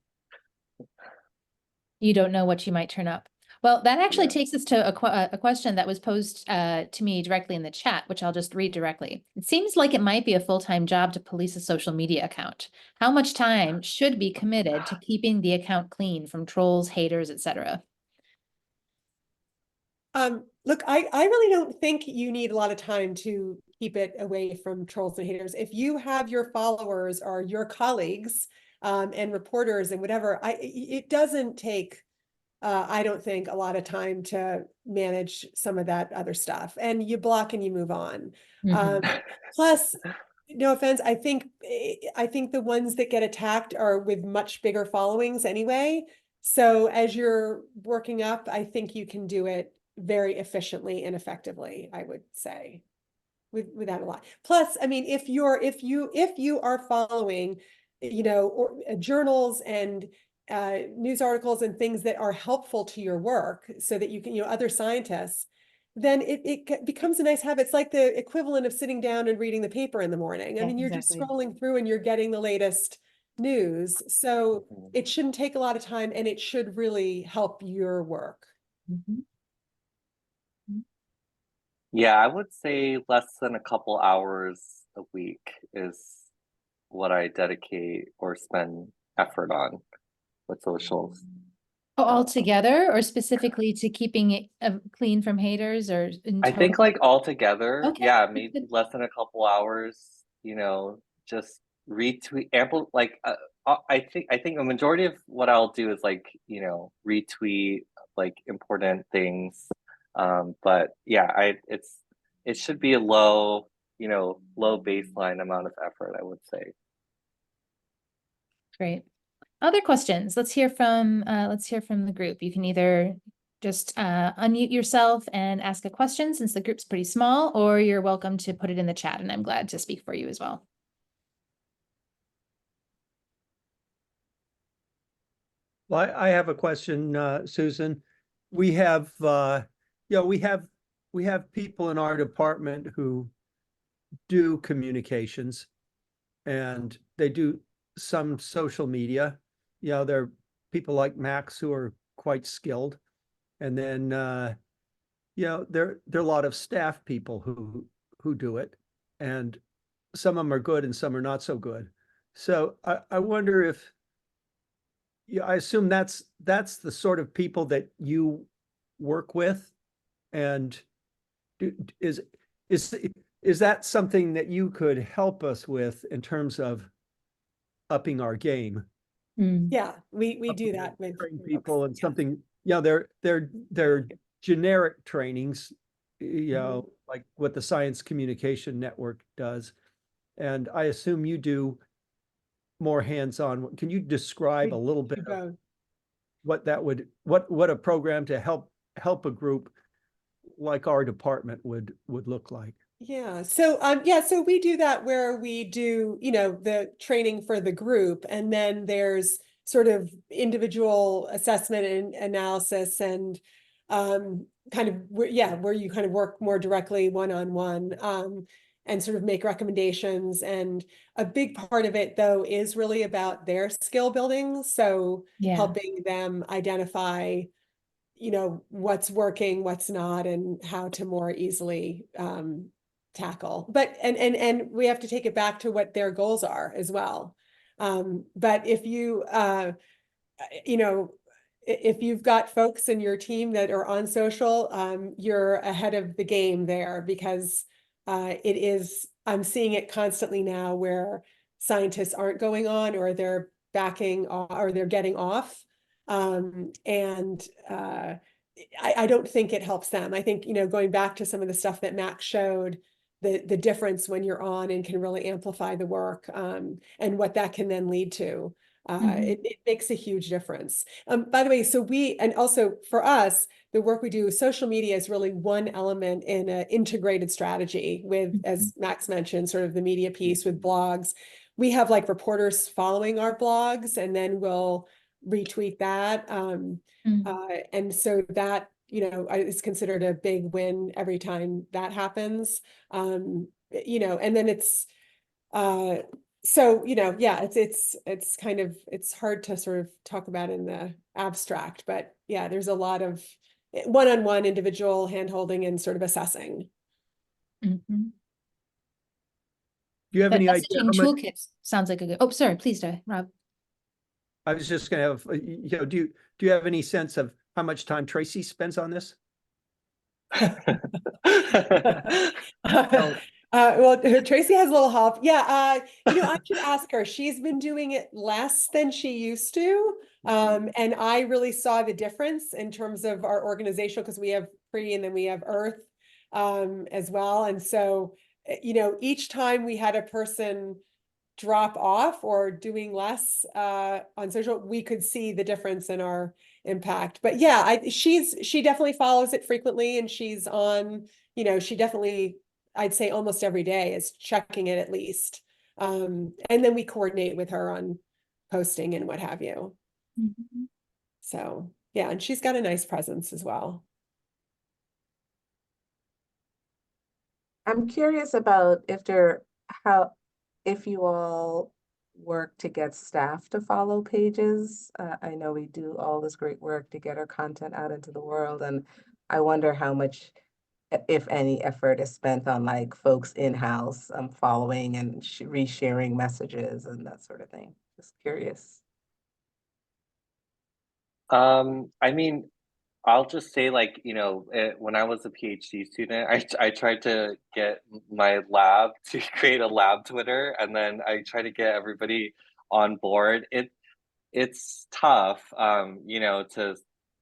B: You don't know what you might turn up. Well, that actually
D: Yeah.
B: takes us to a question that was posed to me directly in the chat, which I'll just read directly. It seems like it might be a full-time job to police a social media account. How much time should be committed to keeping the account clean from trolls, haters, etc.?
C: Look, I really don't think you need a lot of time to keep it away from trolls and haters. If you have your followers or your colleagues and reporters and whatever, it doesn't take I don't think a lot of time to manage some of that other stuff, and you block and you move on. Plus, no offense, I think the ones that get attacked are with much bigger followings anyway. So as you're working up, I think you can do it very efficiently and effectively, I would say, without a lot. Plus, I mean, if you are following, journals and news articles and things that are helpful to your work so that you can, other scientists, then it becomes a nice habit. It's like the equivalent of sitting down and reading the paper in the morning. I mean, you're just scrolling through and you're getting the latest news. So it shouldn't take a lot of time and it should really help your work.
D: Yeah, I would say less than a couple hours a week is what I dedicate or spend effort on with socials.
B: Oh, altogether, or specifically to keeping it clean from haters, or in
D: I think
B: total?
D: like altogether,
B: Okay.
D: yeah, maybe less than a couple hours, just retweet ample I think a majority of what I'll do is like, retweet like important things. But yeah, it should be a low baseline amount of effort, I would say.
B: Great. Other questions? Let's hear from the group. You can either just unmute yourself and ask a question since the group's pretty small, or you're welcome to put it in the chat, and I'm glad to speak for you as well.
A: Well, I have a question, Susan. We have, we have people in our department who do communications, and they do some social media. There are people like Max who are quite skilled, and then there are a lot of staff people who do it, and some of them are good and some are not so good. So I wonder if, I assume that's the sort of people that you work with, and is that something that you could help us with in terms of upping our game?
C: Yeah, we do that with
A: Train people and
C: yes.
A: something. They're generic trainings, like what the Science Communication Network does, and I assume you do more hands-on. Can you describe a little bit of what that would, what a program to help a group like our department would look like?
C: Yeah. So so we do that where we do, the training for the group, and then there's sort of individual assessment and analysis and kind of where you kind of work more directly one-on-one and sort of make recommendations. And a big part of it though is really about their skill building. So helping them identify what's working, what's not, and how to more easily tackle. But and we have to take it back to what their goals are as well. But if if you've got folks in your team that are on social, you're ahead of the game there, because I'm seeing it constantly now where scientists aren't going on, or they're backing off, or they're getting off. I don't think it helps them. I think, going back to some of the stuff that Max showed, the difference when you're on and can really amplify the work, and what that can then lead to. It makes a huge difference. By the way, and also for us, the work we do, social media is really one element in an integrated strategy with, as Max mentioned, sort of the media piece with blogs. We have like reporters following our blogs, and then we'll retweet that. And so that, is considered a big win every time that happens. And then it's, so, it's kind of, it's hard to sort of talk about in the abstract, but yeah, there's a lot of one-on-one individual hand-holding and sort of assessing.
B: Mhm.
A: Do you have
B: But
A: any idea
B: messaging
A: how much?
B: toolkits sounds like a good, oh, sorry, please, Rob.
A: I was just gonna have, do you have any sense of how much time Tracy spends on this?
C: Well, Tracy has a little help. Yeah, I should ask her. She's been doing it less than she used to. And I really saw the difference in terms of our organizational, because we have Pre and then we have Earth as well. And so, each time we had a person drop off or doing less on social, we could see the difference in our impact. But yeah, she definitely follows it frequently, and she's on, she definitely, I'd say almost every day is checking it at least. And then we coordinate with her on posting and what have you.
B: Mhm.
C: So yeah, and she's got a nice presence as well.
E: I'm curious about if you all work to get staff to follow pages. I know we do all this great work to get our content out into the world, and I wonder how much, if any, effort is spent on like folks in-house following and resharing messages and that sort of thing. Just curious.
D: I mean, I'll just say, like, when I was a PhD student, I tried to get my lab to create a lab Twitter, and then I try to get everybody on board. It's tough, to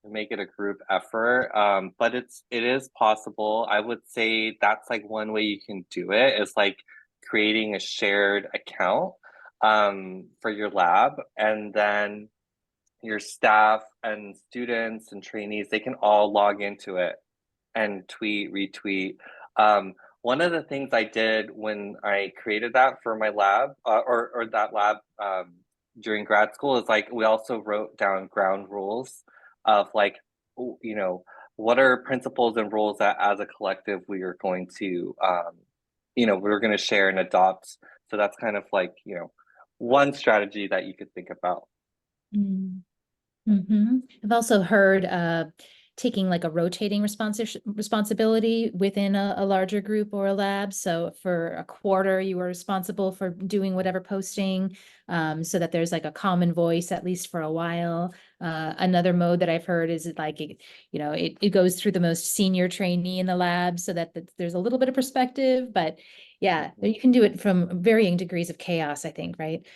D: make it a group effort, but it is possible. I would say that's like one way you can do it is like creating a shared account for your lab, and then your staff and students and trainees, they can all log into it and tweet, retweet. One of the things I did when I created that for my lab, or that lab during grad school, is like we also wrote down ground rules of like, what are principles and rules that as a collective we are going to, we're going to share and adopt. So that's kind of like, one strategy that you could think about.
B: Mm-hmm. I've also heard taking like a rotating responsibility within a larger group or a lab. So for a quarter, you were responsible for doing whatever posting, so that there's like a common voice, at least for a while. Another mode that I've heard is like, it goes through the most senior trainee in the lab so that there's a little bit of perspective. But yeah, you can do it from varying degrees of chaos, I think, right?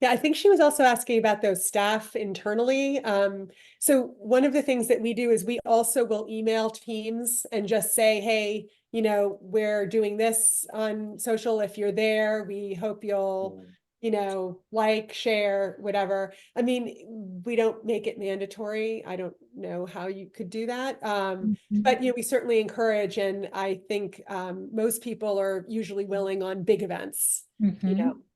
C: Yeah, I think she was also asking about those staff internally. So one of the things that we do is we also will email teams and just say, hey, we're doing this on social. If you're there, we hope you'll, like, share, whatever. I mean, we don't make it mandatory. I don't know how you could do that. But we certainly encourage, and I think most people are usually willing on big events,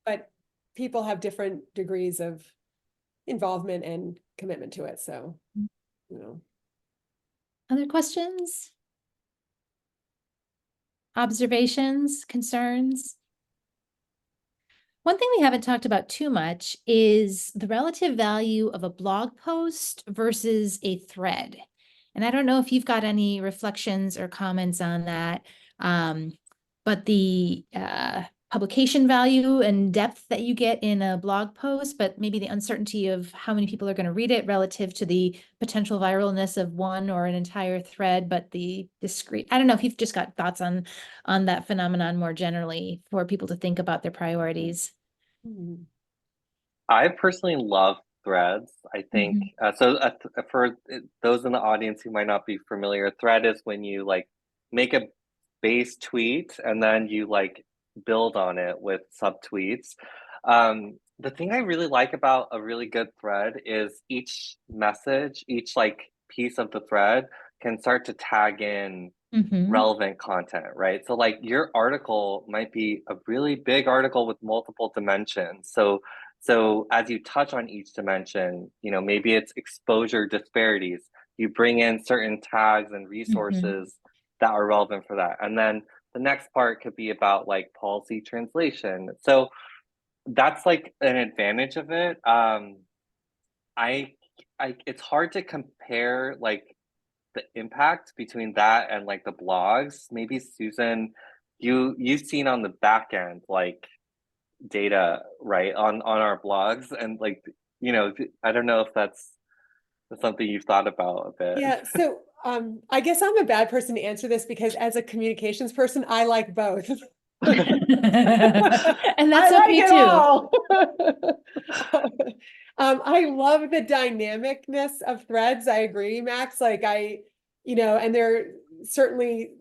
C: but people have different degrees of involvement and commitment to it. So,
B: Other questions? Observations, concerns? One thing we haven't talked about too much is the relative value of a blog post versus a thread. And I don't know if you've got any reflections or comments on that, but the publication value and depth that you get in a blog post, but maybe the uncertainty of how many people are going to read it relative to the potential viralness of one or an entire thread, but the discrete, I don't know if you've just got thoughts on that phenomenon more generally for people to think about their priorities.
D: I personally love threads. I think for those in the audience who might not be familiar, a thread is when you like make a base tweet and then you like build on it with subtweets. The thing I really like about a really good thread is each message, each like piece of the thread can start to tag in relevant content, right? So like your article might be a really big article with multiple dimensions. So as you touch on each dimension, maybe it's exposure disparities. You bring in certain tags and resources that are relevant for that. And then the next part could be about like policy translation. So that's like an advantage of it. I it's hard to compare like the impact between that and like the blogs. Maybe Susan, you've seen on the back end like data, right, on our blogs, and like, you know, I don't know if that's something you've thought about a bit.
C: Yeah, so I guess I'm a bad person to answer this because as a communications person, I like both.
B: And that's
C: I
B: okay
C: like it
B: too.
C: all. I love the dynamicness of threads. I agree, Max. Like and there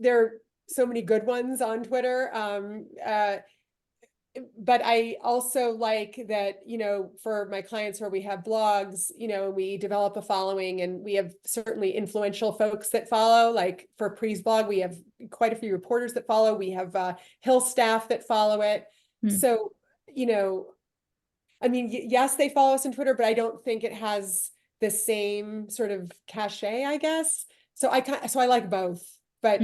C: are so many good ones on Twitter. But I also like that, for my clients where we have blogs, we develop a following and we have certainly influential folks that follow. Like for Pre's blog, we have quite a few reporters that follow. We have Hill staff that follow it. So, I mean, yes, they follow us on Twitter, but I don't think it has the same sort of cachet, I guess. So I like both. But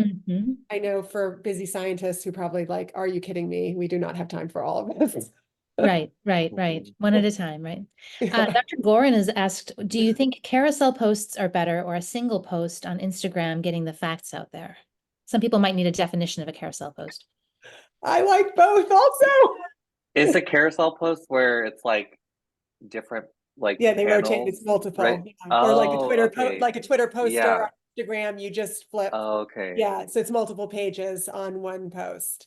C: I know for busy scientists who probably like, are you kidding me? We do not have time for all of this.
B: Right. One at a time, right?
C: Yeah.
B: Dr. Gorin has asked, do you think carousel posts are better or a single post on Instagram getting the facts out there? Some people might need a definition of a carousel post.
C: I like both also.
D: Is a carousel post where it's like different like
C: Yeah, they rotate.
D: panels,
C: It's multiple.
D: right?
C: Yeah. Or like a
D: Oh,
C: Twitter
D: okay.
C: like a Twitter post
D: Yeah.
C: or Instagram, you just flip.
D: Oh, okay.
C: Yeah, so it's multiple pages on one post.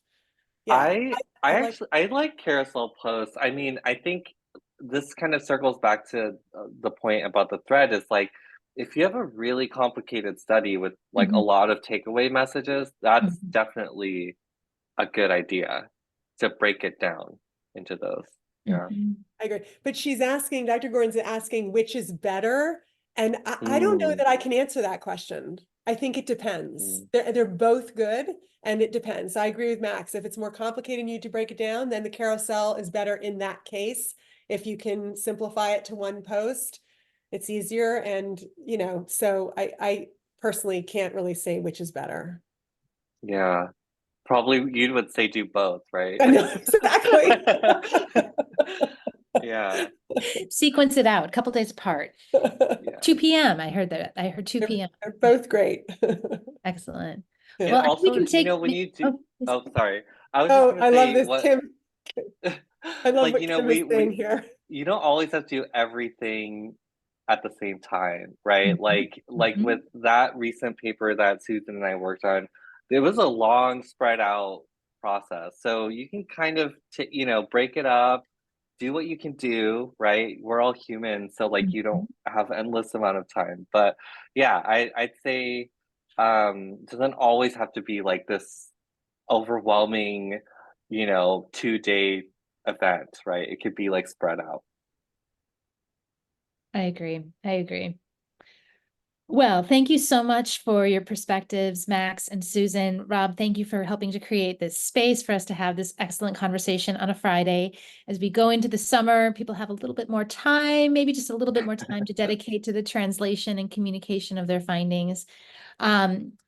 C: Yeah.
D: I
C: like
D: actually I like carousel posts. I mean, I think this kind of circles back to the point about the thread is like if you have a really complicated study with like a lot of takeaway messages, that's definitely a good idea to break it down into those. Yeah.
C: I agree. But Dr. Gordon's asking which is better. And I don't know that I can answer that question. I think it depends. They're both good and it depends. I agree with Max. If it's more complicated and you need to break it down, then the carousel is better in that case. If you can simplify it to one post, it's easier. And, so I personally can't really say which is better.
D: Yeah. Probably you would say do both, right?
C: I know, exactly.
D: Yeah.
B: Sequence it out, a couple days apart.
D: Yeah.
B: 2 p.m. I heard 2 p.m.
C: They're both great.
B: Excellent.
C: Yeah.
B: Well, I think
D: Also,
B: we can take.
D: when you do,
B: Oh,
D: sorry. I was just gonna
C: I love
D: say
C: this,
D: what,
C: Kim. I love
D: like,
C: what Kim is saying here.
D: you don't always have to do everything at the same time, right? Like with that recent paper that Susan and I worked on, it was a long spread out process. So you can kind of, break it up, do what you can do, right? We're all human, so like you don't have endless amount of time. But yeah, I'd say doesn't always have to be like this overwhelming, 2-day event, right? It could be like spread out.
B: I agree. Well, thank you so much for your perspectives, Max and Susan. Rob, thank you for helping to create this space for us to have this excellent conversation on a Friday. As we go into the summer, people have a little bit more time, maybe just a little bit more time to dedicate to the translation and communication of their findings.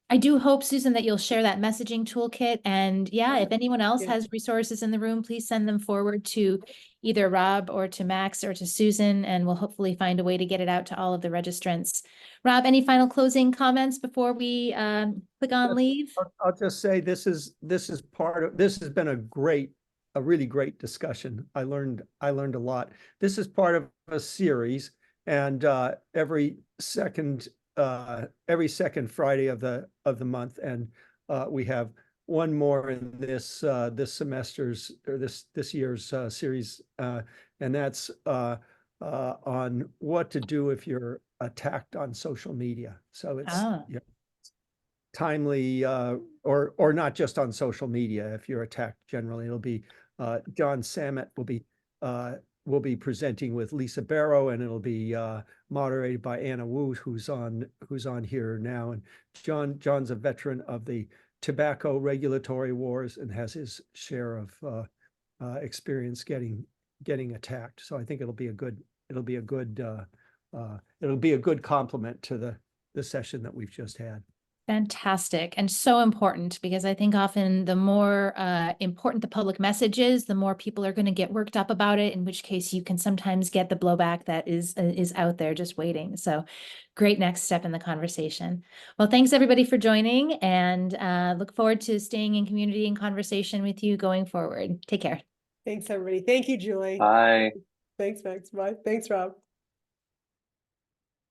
B: I do hope, Susan, that you'll share that messaging toolkit. And yeah, if anyone else has resources in the room, please send them forward to either Rob or to Max or to Susan, and we'll hopefully find a way to get it out to all of the registrants. Rob, any final closing comments before we click on leave?
A: I'll just say this has been a really great discussion. I learned a lot. This is part of a series, and every second Friday of the month, and we have one more in this semester's or this year's series, and that's on what to do if you're attacked on social media. So it's timely, or not just on social media. If you're attacked generally, it'll be John Samet will be presenting with Lisa Barrow, and it'll be moderated by Anna Wu, who's on here now. And John's a veteran of the tobacco regulatory wars and has his share of experience getting attacked. So I think it'll be a good complement to the session that we've just had.
B: Fantastic, and so important, because I think often the more important the public message is, the more people are going to get worked up about it, in which case you can sometimes get the blowback that is out there just waiting. So great next step in the conversation. Well, thanks everybody for joining, and look forward to staying in community and conversation with you going forward. Take care.
C: Thanks, everybody. Thank you, Julie.
D: Bye.
C: Thanks, Max. Bye. Thanks, Rob.